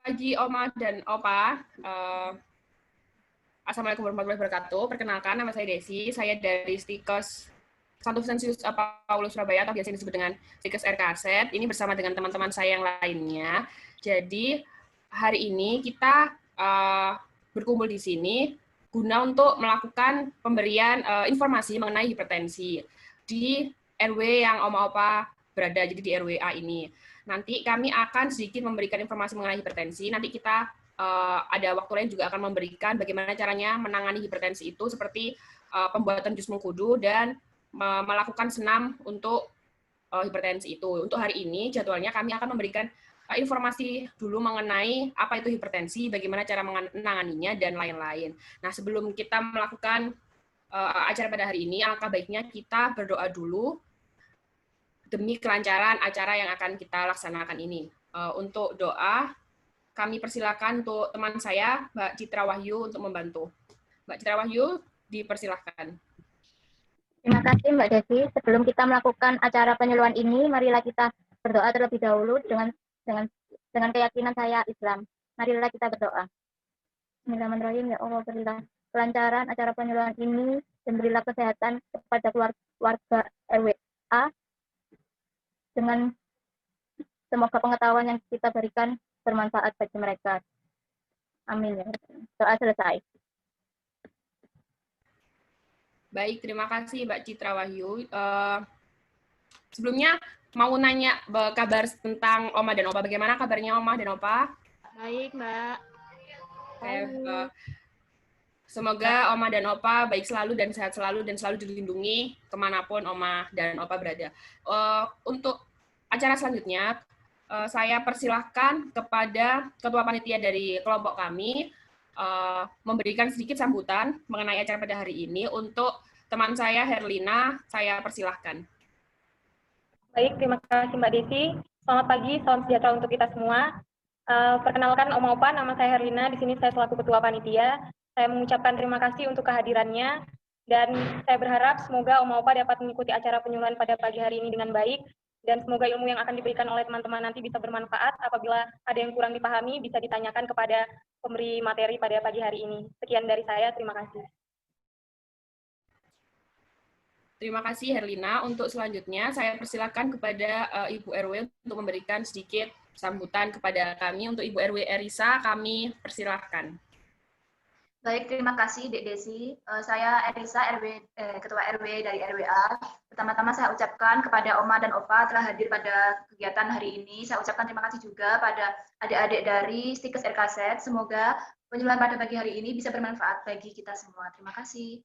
Pagi Oma dan Opa. Assalamualaikum warahmatullahi wabarakatuh. Perkenalkan, nama saya Desi. Saya dari Stikes Santo Vincentius Paulus Surabaya atau biasa disebut dengan Stikes RKZ. Ini bersama dengan teman-teman saya yang lainnya. Jadi hari ini kita berkumpul di sini guna untuk melakukan pemberian informasi mengenai hipertensi di RW yang Oma-Opa berada, jadi di RW A ini. Nanti kami akan sedikit memberikan informasi mengenai hipertensi. Nanti kita ada waktu lain juga akan memberikan bagaimana caranya menangani hipertensi itu, seperti pembuatan jus mengkudu dan melakukan senam untuk hipertensi itu. Untuk hari ini jadwalnya kami akan memberikan informasi dulu mengenai apa itu hipertensi, bagaimana cara menanganinya, dan lain-lain. Nah, sebelum kita melakukan acara pada hari ini, alangkah baiknya kita berdoa dulu demi kelancaran acara yang akan kita laksanakan ini. Untuk doa, kami persilakan untuk teman saya, Mbak Citra Wahyu, untuk membantu. Mbak Citra Wahyu, dipersilahkan. Terima kasih Mbak Desi. Sebelum kita melakukan acara penyuluhan ini, marilah kita berdoa terlebih dahulu dengan keyakinan saya Islam. Marilah kita berdoa. Bismillahirrahmanirrahim. Ya Allah, berilah kelancaran acara penyuluhan ini dan berilah kesehatan kepada warga RW A dengan semoga pengetahuan yang kita berikan bermanfaat bagi mereka. Amin ya. Doa selesai. Baik, terima kasih Mbak Citra Wahyu. Sebelumnya mau nanya kabar tentang Oma dan Opa. Bagaimana kabarnya Oma dan Opa? Baik, Mbak. Semoga Oma dan Opa baik selalu dan sehat selalu dan selalu dilindungi kemanapun Oma dan Opa berada. Untuk acara selanjutnya, saya persilahkan kepada Ketua Panitia dari kelompok kami memberikan sedikit sambutan mengenai acara pada hari ini. Untuk teman saya, Herlina, saya persilahkan. Baik, terima kasih Mbak Desi. Selamat pagi, salam sejahtera untuk kita semua. Perkenalkan Om Opa, nama saya Herlina. Di sini saya selaku Ketua Panitia. Saya mengucapkan terima kasih untuk kehadirannya. Dan saya berharap semoga Om Opa dapat mengikuti acara penyuluhan pada pagi hari ini dengan baik. Dan semoga ilmu yang akan diberikan oleh teman-teman nanti bisa bermanfaat. Apabila ada yang kurang dipahami, bisa ditanyakan kepada pemberi materi pada pagi hari ini. Sekian dari saya, terima kasih. Terima kasih Herlina. Untuk selanjutnya saya persilakan kepada Ibu RW untuk memberikan sedikit sambutan kepada kami. Untuk Ibu RW Erisa, kami persilahkan. Baik, terima kasih Dek Desi. Saya Erisa, Ketua RW dari RW A. Pertama-tama saya ucapkan kepada Oma dan Opa telah hadir pada kegiatan hari ini. Saya ucapkan terima kasih juga pada adik-adik dari Stikes RKZ. Semoga penyuluhan pada pagi hari ini bisa bermanfaat bagi kita semua. Terima kasih.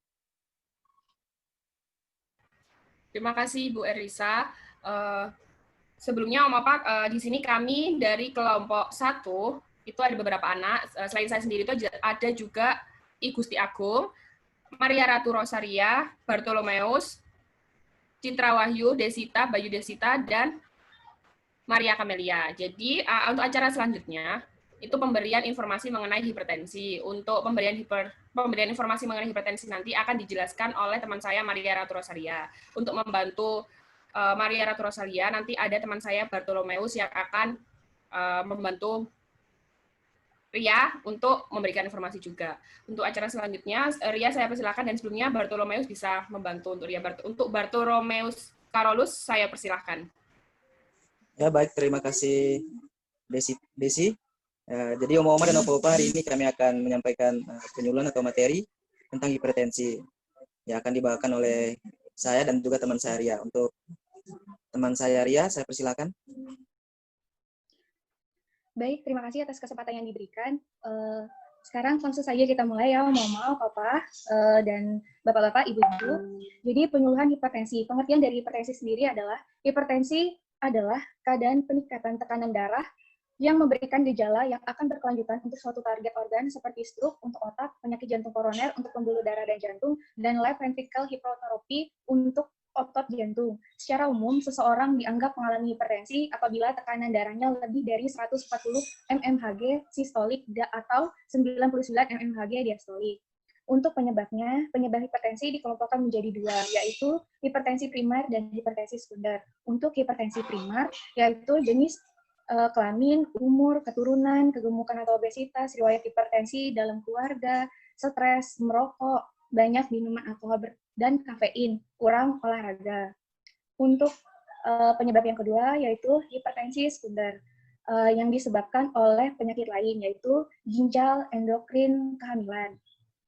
Terima kasih Bu Erisa. Sebelumnya Om Opa, di sini kami dari kelompok 1 itu ada beberapa anak. Selain saya sendiri itu ada juga I Gusti Agung, Maria Ratu Rosaria, Bartolomeus, Citra Wahyu, Desita, Bayu Desita, dan Maria Camelia. Jadi untuk acara selanjutnya itu pemberian informasi mengenai hipertensi. Untuk pemberian informasi mengenai hipertensi nanti akan dijelaskan oleh teman saya Maria Ratu Rosaria. Untuk membantu Maria Ratu Rosalia, nanti ada teman saya Bartolomeus yang akan membantu Ria untuk memberikan informasi juga. Untuk acara selanjutnya, Ria saya persilahkan, dan sebelumnya Bartolomeus bisa membantu untuk Ria. Untuk Bartolomeus Carolus, saya persilahkan. Ya, baik, terima kasih Desi. Jadi Oma dan Opa hari ini kami akan menyampaikan penyuluhan atau materi tentang hipertensi yang akan dibawakan oleh saya dan juga teman saya Ria. Untuk teman saya Ria, saya persilakan. Baik, terima kasih atas kesempatan yang diberikan. Sekarang langsung saja kita mulai ya, Mama, Papa, dan Bapak-Bapak, Ibu-Ibu. Jadi penyuluhan hipertensi. Pengertian dari hipertensi sendiri adalah, hipertensi adalah keadaan peningkatan tekanan darah yang memberikan gejala yang akan berkelanjutan untuk suatu target organ seperti stroke untuk otak, penyakit jantung koroner untuk pembuluh darah dan jantung, dan left ventricle hypertrophy untuk otot jantung. Secara umum, seseorang dianggap mengalami hipertensi apabila tekanan darahnya lebih dari 140 mmHg sistolik atau 99 mmHg diastolik. Untuk penyebabnya, penyebab hipertensi dikelompokkan menjadi 2, yaitu hipertensi primer dan hipertensi sekunder. Untuk hipertensi primer, yaitu jenis kelamin, umur, keturunan, kegemukan atau obesitas, riwayat hipertensi dalam keluarga, stres, merokok, banyak minuman alkohol dan kafein, kurang olahraga. Untuk penyebab yang kedua yaitu hipertensi sekunder yang disebabkan oleh penyakit lain yaitu ginjal, endokrin, kehamilan.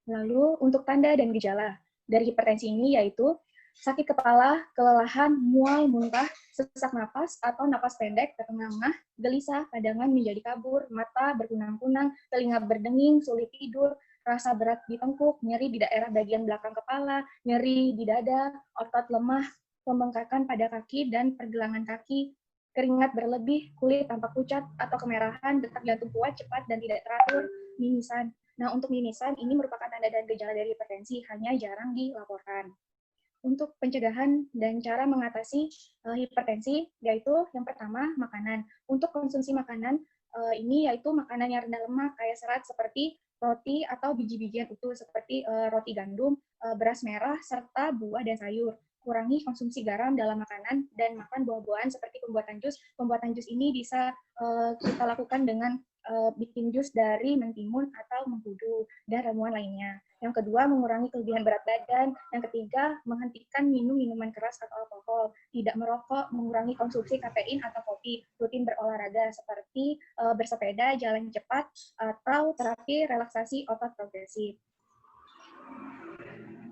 Lalu untuk tanda dan gejala dari hipertensi ini yaitu sakit kepala, kelelahan, mual, muntah, sesak napas atau napas pendek, terengah-engah, gelisah, pandangan menjadi kabur, mata berkunang-kunang, telinga berdenging, sulit tidur, rasa berat di tengkuk, nyeri di daerah bagian belakang kepala, nyeri di dada, otot lemah, pembengkakan pada kaki dan pergelangan kaki, keringat berlebih, kulit tampak pucat atau kemerahan, detak jantung kuat, cepat dan tidak teratur, mimisan. Nah, untuk mimisan ini merupakan tanda dan gejala dari hipertensi, hanya jarang dilaporkan. Untuk pencegahan dan cara mengatasi hipertensi, yaitu yang pertama, makanan. Untuk konsumsi makanan, ini yaitu makanan yang rendah lemak, kaya serat seperti roti atau biji-bijian utuh seperti roti gandum, beras merah, serta buah dan sayur. Kurangi konsumsi garam dalam makanan dan makan buah-buahan seperti pembuatan jus. Pembuatan jus ini bisa kita lakukan dengan bikin jus dari mentimun atau mengkudu dan ramuan lainnya. Yang kedua, mengurangi kelebihan berat badan. Yang ketiga, menghentikan minum minuman keras atau alkohol. Tidak merokok, mengurangi konsumsi kafein atau kopi. Rutin berolahraga seperti bersepeda, jalan cepat, atau terapi relaksasi otot progresif.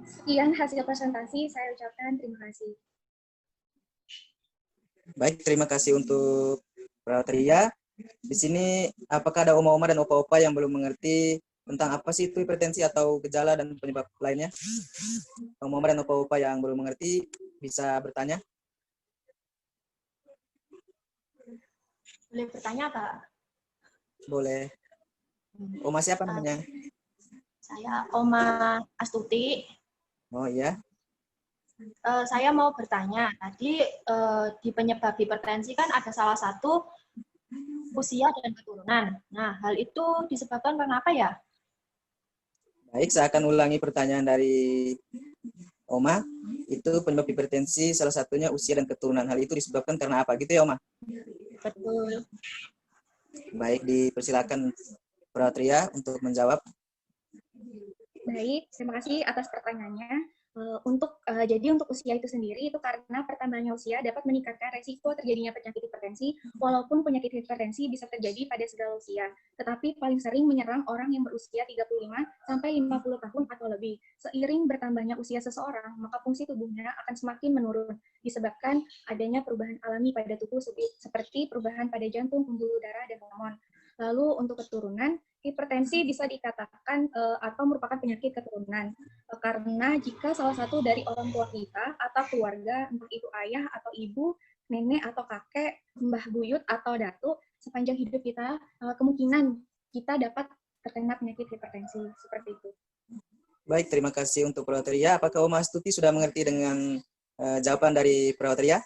Sekian hasil presentasi, saya ucapkan terima kasih. Baik, terima kasih untuk Pratria. Di sini apakah ada oma-oma dan opa-opa yang belum mengerti tentang apa sih itu hipertensi atau gejala dan penyebab lainnya? Oma-oma dan opa-opa yang belum mengerti bisa bertanya. Boleh bertanya, Pak? Boleh. Oma siapa namanya? Saya Oma Astuti. Oh iya. Saya mau bertanya, tadi di penyebab hipertensi kan ada salah satu usia dan keturunan. Nah, hal itu disebabkan karena apa ya? Baik, saya akan ulangi pertanyaan dari Oma. Itu penyebab hipertensi salah satunya usia dan keturunan. Hal itu disebabkan karena apa? Gitu ya, Oma? Betul. Baik, dipersilakan Pratria untuk menjawab. Baik, terima kasih atas pertanyaannya. Jadi untuk usia itu sendiri itu karena pertambahannya usia dapat meningkatkan resiko terjadinya penyakit hipertensi, walaupun penyakit hipertensi bisa terjadi pada segala usia, tetapi paling sering menyerang orang yang berusia 35 sampai 50 tahun atau lebih. Seiring bertambahnya usia seseorang, maka fungsi tubuhnya akan semakin menurun, disebabkan adanya perubahan alami pada tubuh seperti perubahan pada jantung, pembuluh darah, dan hormon. Lalu untuk keturunan, hipertensi bisa dikatakan atau merupakan penyakit keturunan karena jika salah satu dari orang tua kita atau keluarga, entah itu ayah atau ibu, nenek atau kakek, mbah buyut atau datuk, sepanjang hidup kita kemungkinan kita dapat terkena penyakit hipertensi seperti itu. Baik, terima kasih untuk Pratria. Apakah Oma Astuti sudah mengerti dengan jawaban dari Pratria?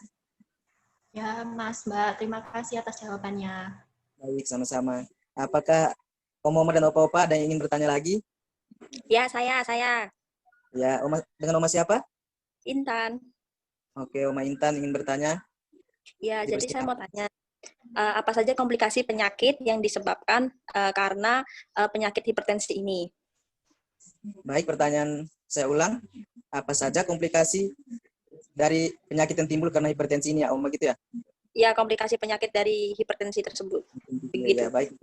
Ya, Mas, Mbak, terima kasih atas jawabannya. Baik, sama-sama. Apakah Oma dan Opa-Opa ada yang ingin bertanya lagi? Ya, saya. Ya, dengan Oma siapa? Intan. Oke, Oma Intan ingin bertanya. Ya, jadi saya mau tanya, apa saja komplikasi penyakit yang disebabkan karena penyakit hipertensi ini? Baik, pertanyaan saya ulang. Apa saja komplikasi dari penyakit yang timbul karena hipertensi ini ya, Oma, gitu ya? Ya, komplikasi penyakit dari hipertensi tersebut. Begitu. Ya, baik.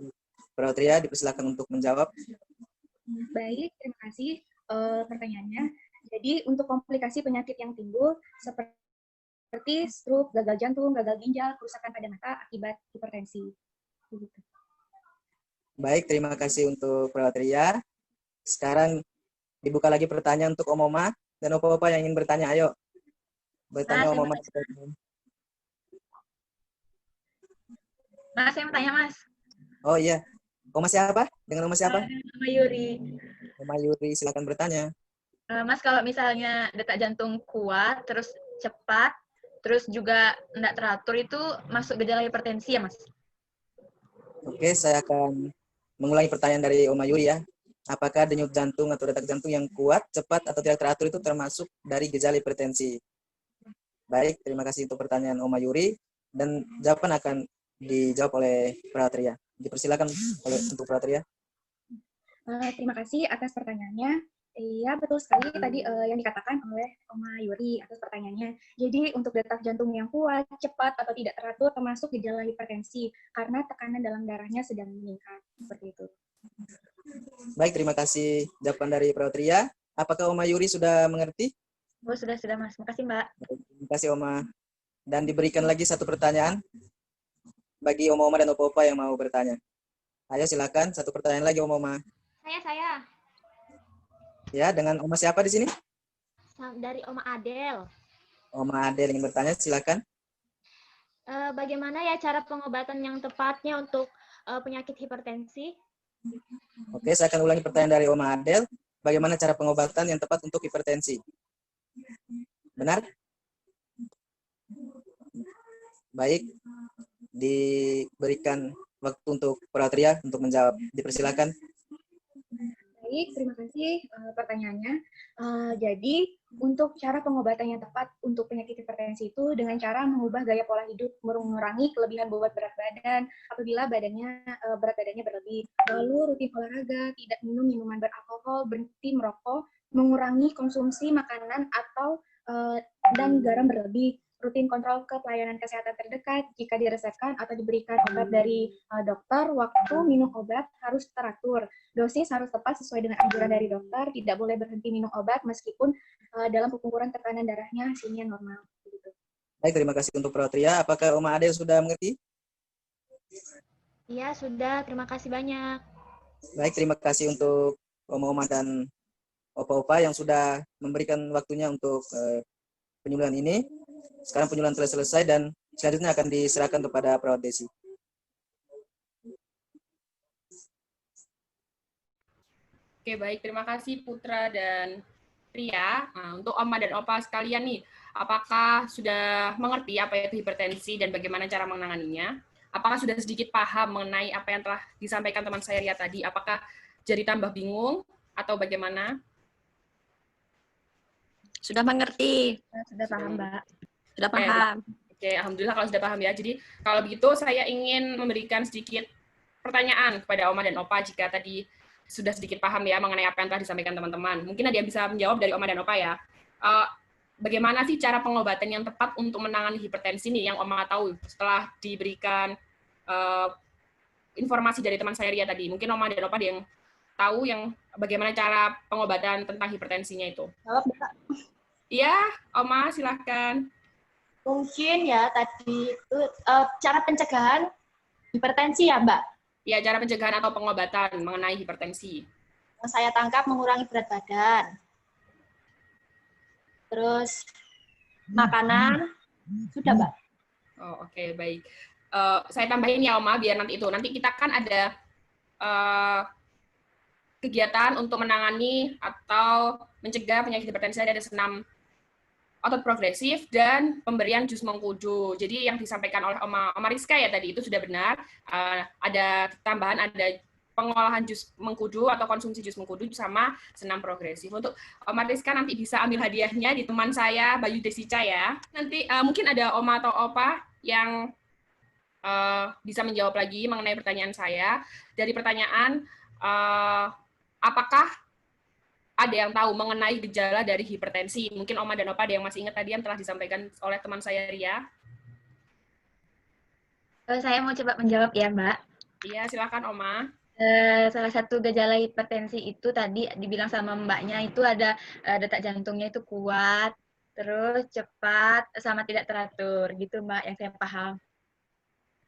Pratria, dipersilakan untuk menjawab. Baik, terima kasih pertanyaannya. Jadi untuk komplikasi penyakit yang timbul seperti stroke, gagal jantung, gagal ginjal, kerusakan pada mata akibat hipertensi. Begitu. Baik, terima kasih untuk Pratria. Sekarang dibuka lagi pertanyaan untuk Oma dan Opa-Opa yang ingin bertanya. Ayo, bertanya Oma. Mas, saya mau tanya, Mas. Oh iya, Oma siapa? Dengan Oma siapa? Nama Yuri. Oma Yuri, silakan bertanya. Mas, kalau misalnya detak jantung kuat, terus cepat, terus juga tidak teratur, itu masuk gejala hipertensi ya, Mas? Oke, saya akan mengulangi pertanyaan dari Oma Yuri ya. Apakah denyut jantung atau detak jantung yang kuat, cepat, atau tidak teratur itu termasuk dari gejala hipertensi? Baik, terima kasih untuk pertanyaan Oma Yuri. Dan jawaban akan dijawab oleh Pratria. Dipersilakan untuk Pratria. Terima kasih atas pertanyaannya. Iya, betul sekali tadi yang dikatakan oleh Oma Yuri atas pertanyaannya. Jadi untuk detak jantung yang kuat, cepat, atau tidak teratur termasuk gejala hipertensi karena tekanan dalam darahnya sedang meningkat. Seperti itu. Baik, terima kasih jawaban dari Pratria. Apakah Oma Yuri sudah mengerti? Oh, sudah Mas. Makasih, Mbak. Terima kasih, Oma. Dan diberikan lagi satu pertanyaan bagi Oma-Oma dan Opa-Opa yang mau bertanya. Ayo silakan, satu pertanyaan lagi Oma-Oma. Saya. Ya, dengan Oma siapa di sini? Dari Oma Adel. Oma Adel ingin bertanya, silakan. Bagaimana ya cara pengobatan yang tepatnya untuk penyakit hipertensi? Oke, saya akan ulangi pertanyaan dari Oma Adel. Bagaimana cara pengobatan yang tepat untuk hipertensi? Benar? Baik, diberikan waktu untuk Pratria untuk menjawab. Dipersilakan. Baik, terima kasih pertanyaannya. Jadi, untuk cara pengobatan yang tepat untuk penyakit hipertensi itu dengan cara mengubah gaya pola hidup, mengurangi kelebihan bobot berat badan apabila berat badannya berlebih. Lalu rutin olahraga, tidak minum minuman beralkohol, berhenti merokok, mengurangi konsumsi makanan atau dan garam berlebih. Rutin kontrol ke pelayanan kesehatan terdekat jika diresepkan atau diberikan obat dari dokter. Waktu minum obat harus teratur. Dosis harus tepat sesuai dengan anjuran dari dokter. Tidak boleh berhenti minum obat meskipun dalam pengukuran tekanan darahnya hasilnya normal. Baik, terima kasih untuk Pratria. Apakah Oma Adel sudah mengerti? Iya, sudah. Terima kasih banyak. Baik, terima kasih untuk Oma-Oma dan Opa-Opa yang sudah memberikan waktunya untuk penyuluhan ini. Sekarang penyuluhan telah selesai dan selanjutnya akan diserahkan kepada Perawat Desi. Oke, baik. Terima kasih Putra dan Ria. Nah, untuk Oma dan Opa sekalian nih, apakah sudah mengerti apa itu hipertensi dan bagaimana cara menanganinya? Apakah sudah sedikit paham mengenai apa yang telah disampaikan teman saya Ria tadi? Apakah jadi tambah bingung atau bagaimana? Sudah mengerti. Sudah paham, Mbak. Sudah paham. Oke, alhamdulillah kalau sudah paham ya. Jadi kalau begitu saya ingin memberikan sedikit pertanyaan kepada Oma dan Opa jika tadi sudah sedikit paham ya mengenai apa yang telah disampaikan teman-teman. Mungkin ada yang bisa menjawab dari Oma dan Opa ya. Bagaimana sih cara pengobatan yang tepat untuk menangani hipertensi nih yang Oma tahu setelah diberikan informasi dari teman saya Ria tadi. Mungkin Oma dan Opa ada yang tahu yang bagaimana cara pengobatan tentang hipertensinya itu. Jawab, Mbak. Iya, Oma silahkan. Mungkin ya tadi itu cara pencegahan hipertensi ya, Mbak? Ya, cara pencegahan atau pengobatan mengenai hipertensi. Yang saya tangkap mengurangi berat badan. Terus makanan, sudah, Mbak. Oh, oke, baik. Saya tambahin ya, Oma, biar nanti kita kan ada kegiatan untuk menangani atau mencegah penyakit hipertensi, ada senam otot progresif dan pemberian jus mengkudu. Jadi yang disampaikan oleh Oma Rizka ya tadi itu sudah benar. Ada tambahan, ada pengolahan jus mengkudu atau konsumsi jus mengkudu sama senam progresif. Untuk Oma Rizka nanti bisa ambil hadiahnya di teman saya Bayu Desica ya. Nanti mungkin ada Oma atau Opa yang bisa menjawab lagi mengenai pertanyaan saya. Dari pertanyaan, apakah ada yang tahu mengenai gejala dari hipertensi? Mungkin Oma dan Opa ada yang masih ingat tadi yang telah disampaikan oleh teman saya Ria. Saya mau coba menjawab ya, Mbak. Iya, silakan Oma. Salah satu gejala hipertensi itu tadi dibilang sama Mbaknya itu ada detak jantungnya itu kuat, terus cepat, sama tidak teratur. Gitu, Mbak, yang saya paham.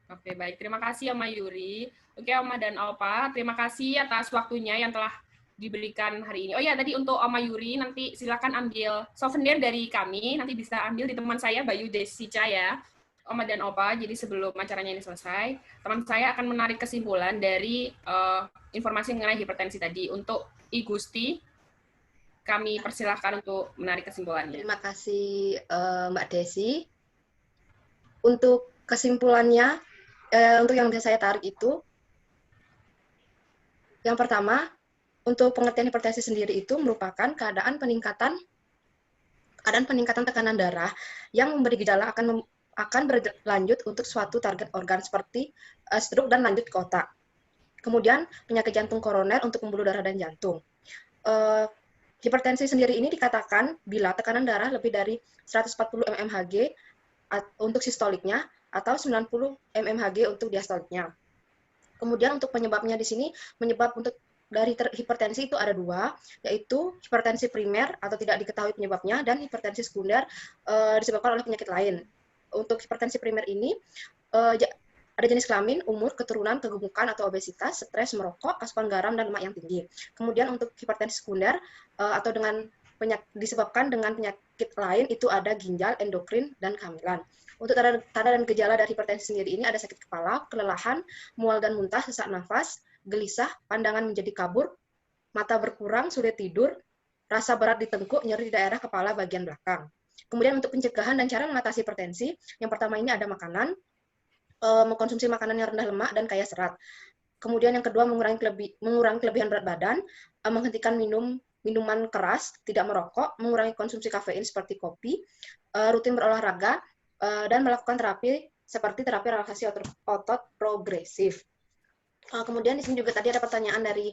Oke, baik. Terima kasih Oma Yuri. Oke, Oma dan Opa, terima kasih atas waktunya yang telah diberikan hari ini. Oh ya, tadi untuk Oma Yuri, nanti silakan ambil souvenir dari kami, nanti bisa ambil di teman saya Bayu Desica ya, Oma dan Opa. Jadi sebelum acaranya ini selesai, teman saya akan menarik kesimpulan dari informasi mengenai hipertensi tadi. Untuk I Gusti, kami persilahkan untuk menarik kesimpulannya. Terima kasih Mbak Desi. Untuk kesimpulannya, untuk yang saya tarik itu, yang pertama, untuk pengertian hipertensi sendiri itu merupakan keadaan peningkatan tekanan darah yang memberi gejala akan berlanjut untuk suatu target organ seperti stroke dan lanjut ke otak. Kemudian penyakit jantung koroner untuk pembuluh darah dan jantung. Hipertensi sendiri ini dikatakan bila tekanan darah lebih dari 140 mmHg untuk sistoliknya atau 90 mmHg untuk diastoliknya. Kemudian untuk penyebabnya di sini, penyebab untuk dari hipertensi itu ada dua, yaitu hipertensi primer atau tidak diketahui penyebabnya, dan hipertensi sekunder disebabkan oleh penyakit lain. Untuk hipertensi primer ini, ada jenis kelamin, umur, keturunan, kegemukan atau obesitas, stres, merokok, asupan garam, dan lemak yang tinggi. Kemudian untuk hipertensi sekunder atau disebabkan dengan penyakit lain itu ada ginjal, endokrin, dan kehamilan. Untuk tanda dan gejala dari hipertensi sendiri ini ada sakit kepala, kelelahan, mual dan muntah, sesak nafas, gelisah, pandangan menjadi kabur, mata berkurang, sulit tidur, rasa berat di tengkuk, nyeri di daerah kepala bagian belakang. Kemudian untuk pencegahan dan cara mengatasi hipertensi, yang pertama ini ada makanan, mengkonsumsi makanan yang rendah lemak dan kaya serat. Kemudian yang kedua mengurangi kelebihan berat badan, menghentikan minuman keras, tidak merokok, mengurangi konsumsi kafein seperti kopi, rutin berolahraga, dan melakukan terapi seperti terapi relaksasi otot progresif. Kemudian di sini juga tadi ada pertanyaan dari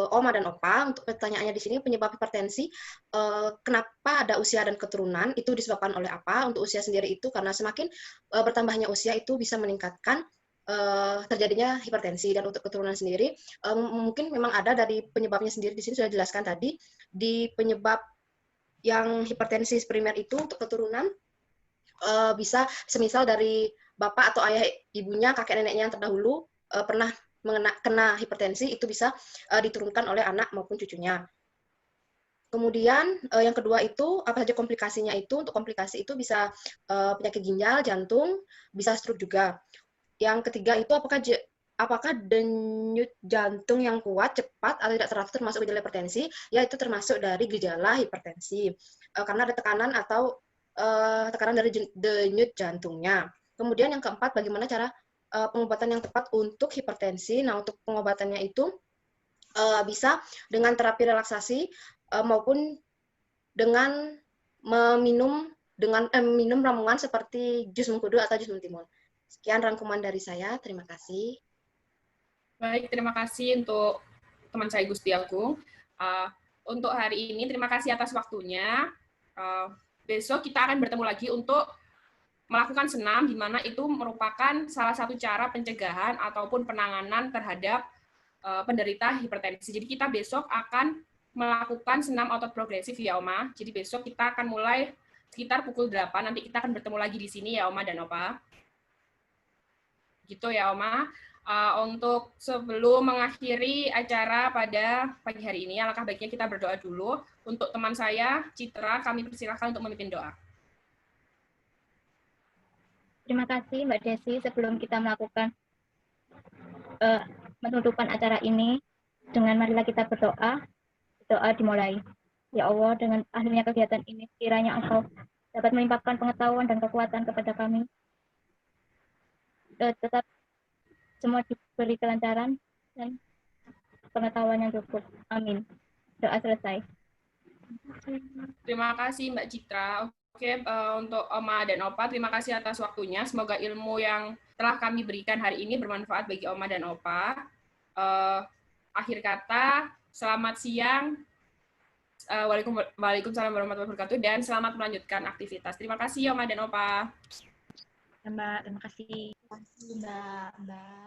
Oma dan Opa. Untuk pertanyaannya di sini penyebab hipertensi, kenapa ada usia dan keturunan, itu disebabkan oleh apa? Untuk usia sendiri itu karena semakin bertambahnya usia itu bisa meningkatkan terjadinya hipertensi, dan untuk keturunan sendiri mungkin memang ada dari penyebabnya sendiri. Di sini sudah dijelaskan tadi di penyebab yang hipertensi primer itu untuk keturunan bisa semisal dari bapak atau ayah ibunya, kakek neneknya yang terdahulu pernah kena hipertensi, itu bisa diturunkan oleh anak maupun cucunya. Kemudian yang kedua itu apa saja komplikasinya itu? Untuk komplikasi itu bisa penyakit ginjal, jantung, bisa stroke juga. Yang ketiga itu apakah denyut jantung yang kuat, cepat, atau tidak teratur termasuk gejala hipertensi? Ya, itu termasuk dari gejala hipertensi. Karena ada tekanan atau tekanan dari denyut jantungnya. Kemudian yang keempat, bagaimana cara pengobatan yang tepat untuk hipertensi? Nah, untuk pengobatannya itu bisa dengan terapi relaksasi maupun dengan minum ramuan seperti jus mengkudu atau jus mentimun. Sekian rangkuman dari saya. Terima kasih. Baik, terima kasih untuk teman saya Gusti Agung. Untuk hari ini, terima kasih atas waktunya. Besok kita akan bertemu lagi untuk melakukan senam, di mana itu merupakan salah satu cara pencegahan ataupun penanganan terhadap penderita hipertensi. Jadi kita besok akan melakukan senam otot progresif ya Oma. Jadi besok kita akan mulai sekitar pukul 8, nanti kita akan bertemu lagi di sini ya Oma dan Opa. Gitu ya Oma. Untuk sebelum mengakhiri acara pada pagi hari ini, alangkah baiknya kita berdoa dulu. Untuk teman saya, Citra, kami persilahkan untuk memimpin doa. Terima kasih Mbak Desi. Sebelum kita melakukan penutupan acara ini, dengan marilah kita berdoa. Doa dimulai. Ya Allah, dengan akhirnya kegiatan ini, kiranya Engkau dapat melimpahkan pengetahuan dan kekuatan kepada kami. Tetap semua diberi kelancaran dan pengetahuan yang cukup. Amin. Doa selesai. Terima kasih Mbak Citra. Oke, untuk Oma dan Opa, terima kasih atas waktunya. Semoga ilmu yang telah kami berikan hari ini bermanfaat bagi Oma dan Opa. Akhir kata, selamat siang. Waalaikumsalam warahmatullahi wabarakatuh, dan selamat melanjutkan aktivitas. Terima kasih Oma dan Opa. Mbak, terima kasih. Terima kasih Mbak.